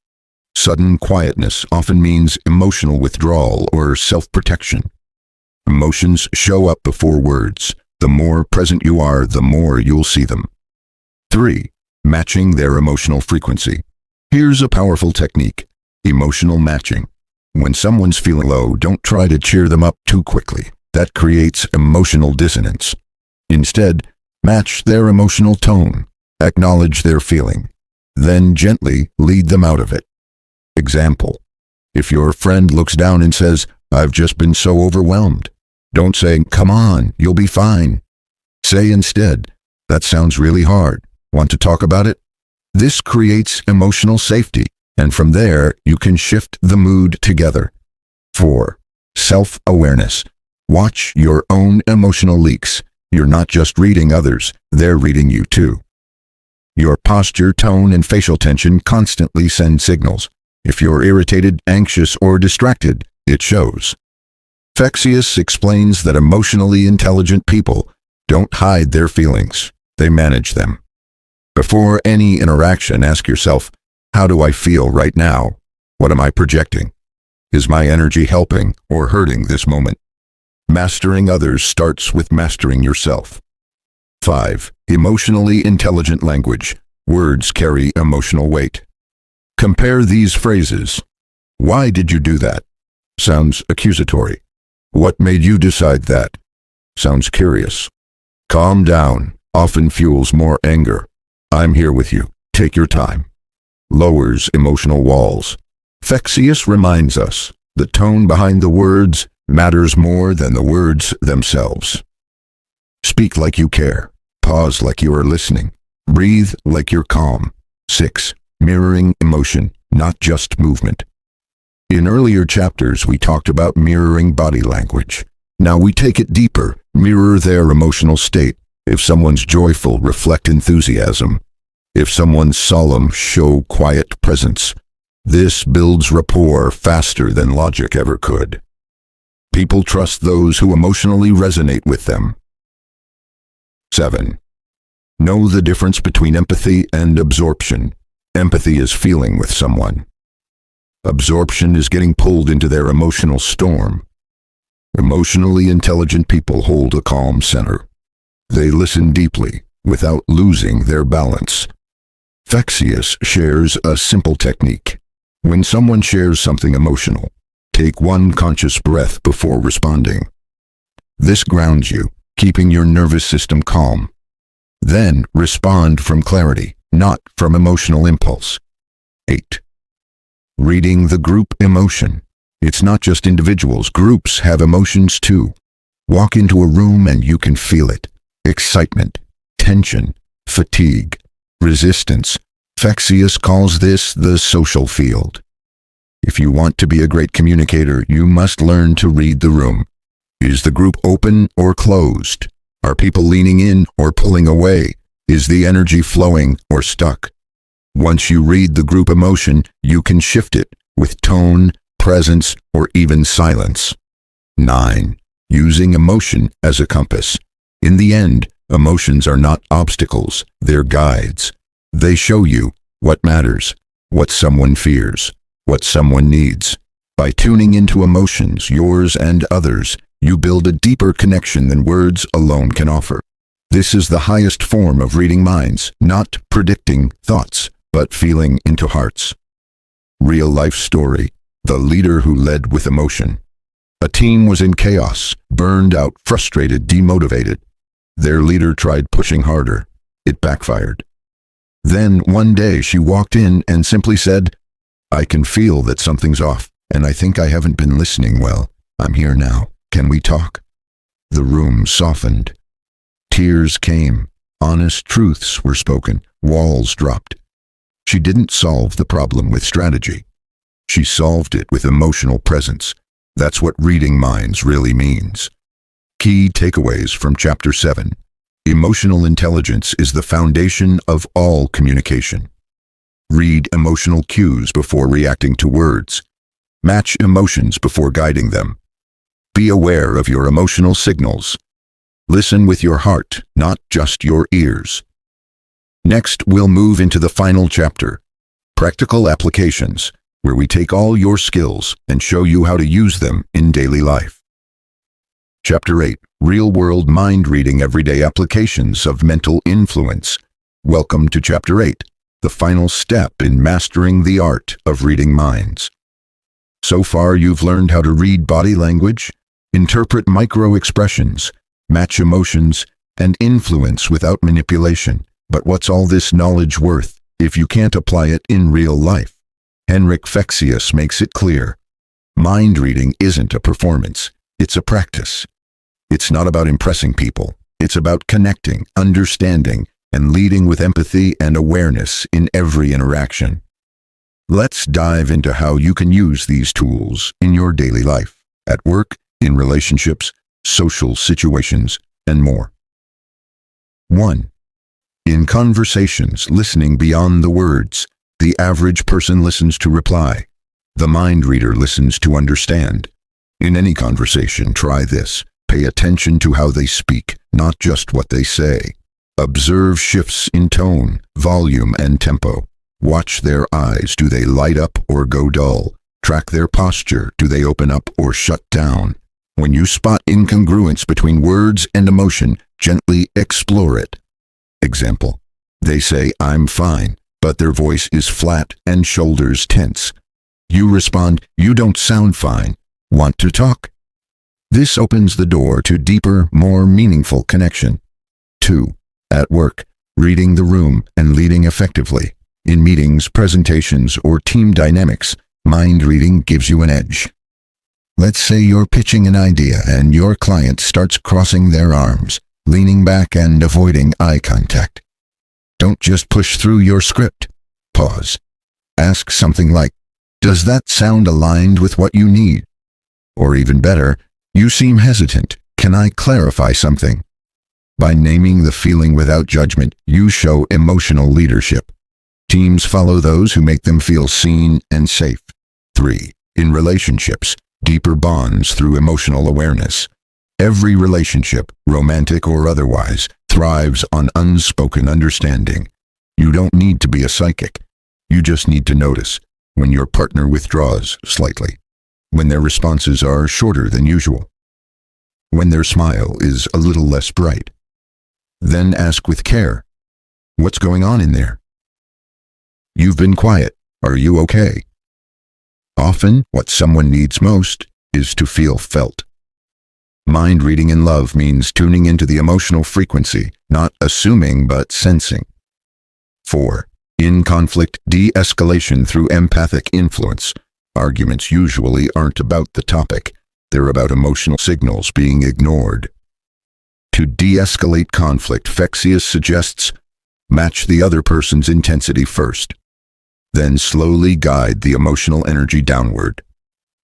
Speaker 1: Sudden quietness often means emotional withdrawal or self-protection. Emotions show up before words. The more present you are, the more you'll see them. 3. Matching their emotional frequency. Here's a powerful technique: emotional matching. When someone's feeling low, don't try to cheer them up too quickly. That creates emotional dissonance. Instead, match their emotional tone. Acknowledge their feeling. Then gently lead them out of it. Example: if your friend looks down and says, "I've just been so overwhelmed," don't say, "Come on, you'll be fine." Say instead, "That sounds really hard. Want to talk about it?" This creates emotional safety, and from there you can shift the mood together. 4. Self-awareness. Watch your own emotional leaks. You're not just reading others, they're reading you too. Your posture, tone, and facial tension constantly send signals. If you're irritated, anxious, or distracted, it shows. Fexius explains that emotionally intelligent people don't hide their feelings, they manage them. Before any interaction, ask yourself, how do I feel right now? What am I projecting? Is my energy helping or hurting this moment? Mastering others starts with mastering yourself. 5. Emotionally intelligent language. Words carry emotional weight. Compare these phrases. Why did you do that? Sounds accusatory. What made you decide that? Sounds curious. Calm down often fuels more anger. I'm here with you. Take your time. Lowers emotional walls. Fexius reminds us the tone behind the words matters more than the words themselves. Speak like you care. Pause like you are listening. Breathe like you're calm. 6. Mirroring emotion, not just movement. In earlier chapters, we talked about mirroring body language. Now we take it deeper. Mirror their emotional state. If someone's joyful, reflect enthusiasm. If someone's solemn, show quiet presence. This builds rapport faster than logic ever could. People trust those who emotionally resonate with them. 7. Know the difference between empathy and absorption. Empathy is feeling with someone. Absorption is getting pulled into their emotional storm. Emotionally intelligent people hold a calm center. They listen deeply without losing their balance. Fexius shares a simple technique. When someone shares something emotional, Take one conscious breath before responding. This grounds you, keeping your nervous system calm. Then respond from clarity, not from emotional impulse. 8. Reading the group emotion. It's not just individuals, groups have emotions too. Walk into a room and you can feel it. Excitement, tension, fatigue, resistance. Fexius calls this the social field. If you want to be a great communicator, you must learn to read the room. Is the group open or closed? Are people leaning in or pulling away? Is the energy flowing or stuck? Once you read the group emotion, you can shift it with tone, presence, or even silence. 9. Using emotion as a compass. In the end, emotions are not obstacles, they're guides. They show you what matters, what someone fears, what someone needs. By tuning into emotions, yours and others, you build a deeper connection than words alone can offer. This is the highest form of reading minds, not predicting thoughts, but feeling into hearts. Real-life story. The leader who led with emotion. A team was in chaos, burned out, frustrated, demotivated. Their leader tried pushing harder. It backfired. Then, one day, she walked in and simply said, "I can feel that something's off, and I think I haven't been listening well. I'm here now. Can we talk?" The room softened. Tears came. Honest truths were spoken. Walls dropped. She didn't solve the problem with strategy. She solved it with emotional presence. That's what reading minds really means. Key takeaways from Chapter 7. Emotional intelligence is the foundation of all communication. Read emotional cues before reacting to words. Match emotions before guiding them. Be aware of your emotional signals. Listen with your heart, not just your ears. Next, we'll move into the final chapter, Practical Applications, where we take all your skills and show you how to use them in daily life. Chapter 8, Real-World Mind-Reading Everyday Applications of Mental Influence. Welcome to Chapter 8, the final step in mastering the art of reading minds. So far, you've learned how to read body language, interpret micro-expressions, match emotions, and influence without manipulation. But what's all this knowledge worth if you can't apply it in real life? Henrik Fexius makes it clear. Mind reading isn't a performance, it's a practice. It's not about impressing people, it's about connecting, understanding, and leading with empathy and awareness in every interaction. Let's dive into how you can use these tools in your daily life, at work, in relationships, social situations, and more. 1. In conversations, listening beyond the words. The average person listens to reply. The mind reader listens to understand. In any conversation, try this. Pay attention to how they speak, not just what they say. Observe shifts in tone, volume, and tempo. Watch their eyes. Do they light up or go dull? Track their posture. Do they open up or shut down? When you spot incongruence between words and emotion, gently explore it. Example. They say, "I'm fine," but their voice is flat and shoulders tense. You respond, "You don't sound fine. Want to talk?" This opens the door to deeper, more meaningful connection. 2. At work, reading the room and leading effectively. In meetings, presentations, or team dynamics, mind reading gives you an edge. Let's say you're pitching an idea and your client starts crossing their arms, leaning back and avoiding eye contact. Don't just push through your script. Pause. Ask something like, "Does that sound aligned with what you need?" Or even better, "You seem hesitant. Can I clarify something?" By naming the feeling without judgment, you show emotional leadership. Teams follow those who make them feel seen and safe. 3. In relationships, deeper bonds through emotional awareness. Every relationship, romantic or otherwise, thrives on unspoken understanding. You don't need to be a psychic. You just need to notice when your partner withdraws slightly, when their responses are shorter than usual, when their smile is a little less bright. Then ask with care, "What's going on in there? You've been quiet. Are you okay?" Often, what someone needs most is to feel felt. Mind reading in love means tuning into the emotional frequency, not assuming but sensing. 4. In conflict, de-escalation through empathic influence. Arguments usually aren't about the topic. They're about emotional signals being ignored. To de-escalate conflict, Fexius suggests, match the other person's intensity first. Then slowly guide the emotional energy downward.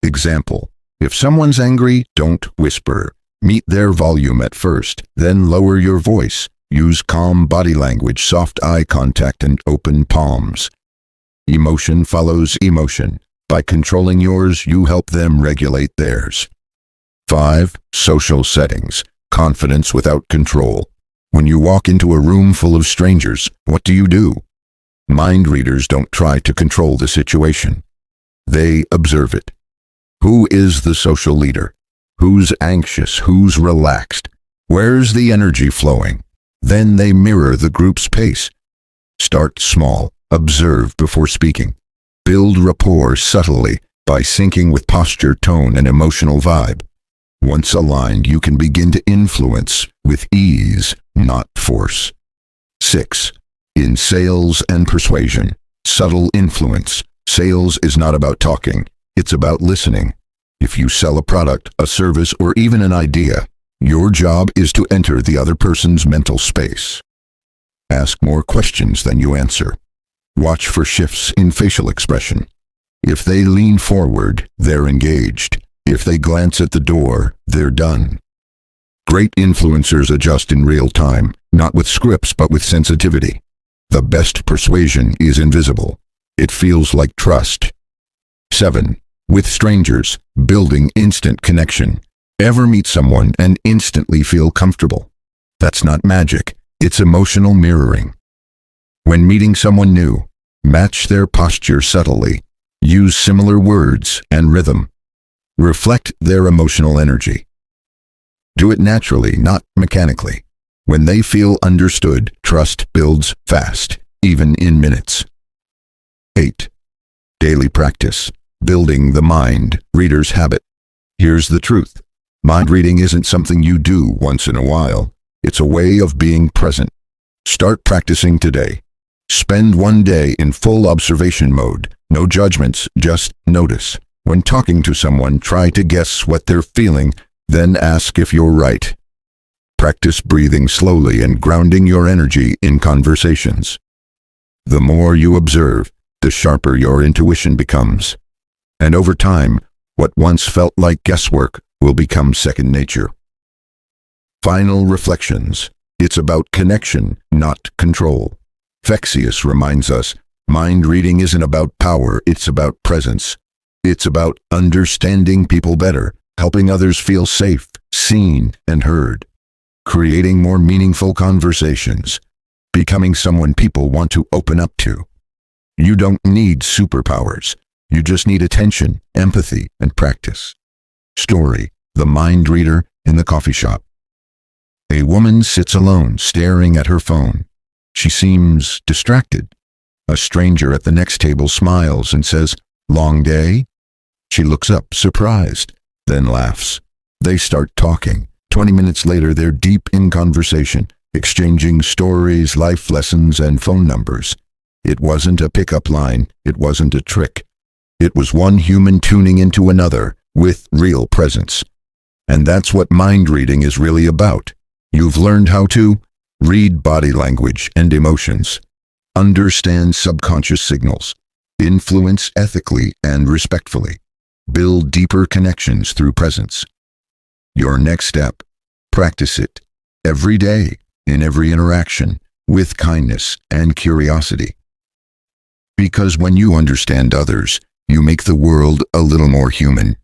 Speaker 1: Example: if someone's angry, don't whisper. Meet their volume at first, then lower your voice. Use calm body language, soft eye contact, and open palms. Emotion follows emotion. By controlling yours, you help them regulate theirs. 5. Social settings. Confidence without control. When you walk into a room full of strangers, what do? Mind readers don't try to control the situation. They observe it. Who is the social leader? Who's anxious? Who's relaxed? Where's the energy flowing? Then they mirror the group's pace. Start small. Observe before speaking. Build rapport subtly by syncing with posture, tone, and emotional vibe. Once aligned, you can begin to influence with ease, not force. 6. In sales and persuasion. Subtle influence. Sales is not about talking. It's about listening. If you sell a product, a service, or even an idea, your job is to enter the other person's mental space. Ask more questions than you answer. Watch for shifts in facial expression. If they lean forward, they're engaged. If they glance at the door, they're done. Great influencers adjust in real time, not with scripts but with sensitivity. The best persuasion is invisible. It feels like trust. 7. With strangers, building instant connection. Ever meet someone and instantly feel comfortable? That's not magic, it's emotional mirroring. When meeting someone new, match their posture subtly. Use similar words and rhythm. Reflect their emotional energy. Do it naturally, not mechanically. When they feel understood, trust builds fast, even in minutes. 8. Daily practice. Building the mind reader's habit. Here's the truth. Mind reading isn't something you do once in a while. It's a way of being present. Start practicing today. Spend one day in full observation mode. No judgments, just notice. When talking to someone, try to guess what they're feeling, then ask if you're right. Practice breathing slowly and grounding your energy in conversations. The more you observe, the sharper your intuition becomes. And over time, what once felt like guesswork will become second nature. Final reflections. It's about connection, not control. Fexius reminds us, mind reading isn't about power, it's about presence. It's about understanding people better, helping others feel safe, seen, and heard. Creating more meaningful conversations. Becoming someone people want to open up to. You don't need superpowers. You just need attention, empathy, and practice. Story: the mind reader in the coffee shop. A woman sits alone, staring at her phone. She seems distracted. A stranger at the next table smiles and says, "Long day?" She looks up, surprised, then laughs. They start talking. 20 minutes later, they're deep in conversation, exchanging stories, life lessons, and phone numbers. It wasn't a pickup line. It wasn't a trick. It was one human tuning into another with real presence. And that's what mind reading is really about. You've learned how to read body language and emotions, understand subconscious signals, influence ethically and respectfully, build deeper connections through presence. Your next step: practice it every day, in every interaction, with kindness and curiosity. Because when you understand others, you make the world a little more human.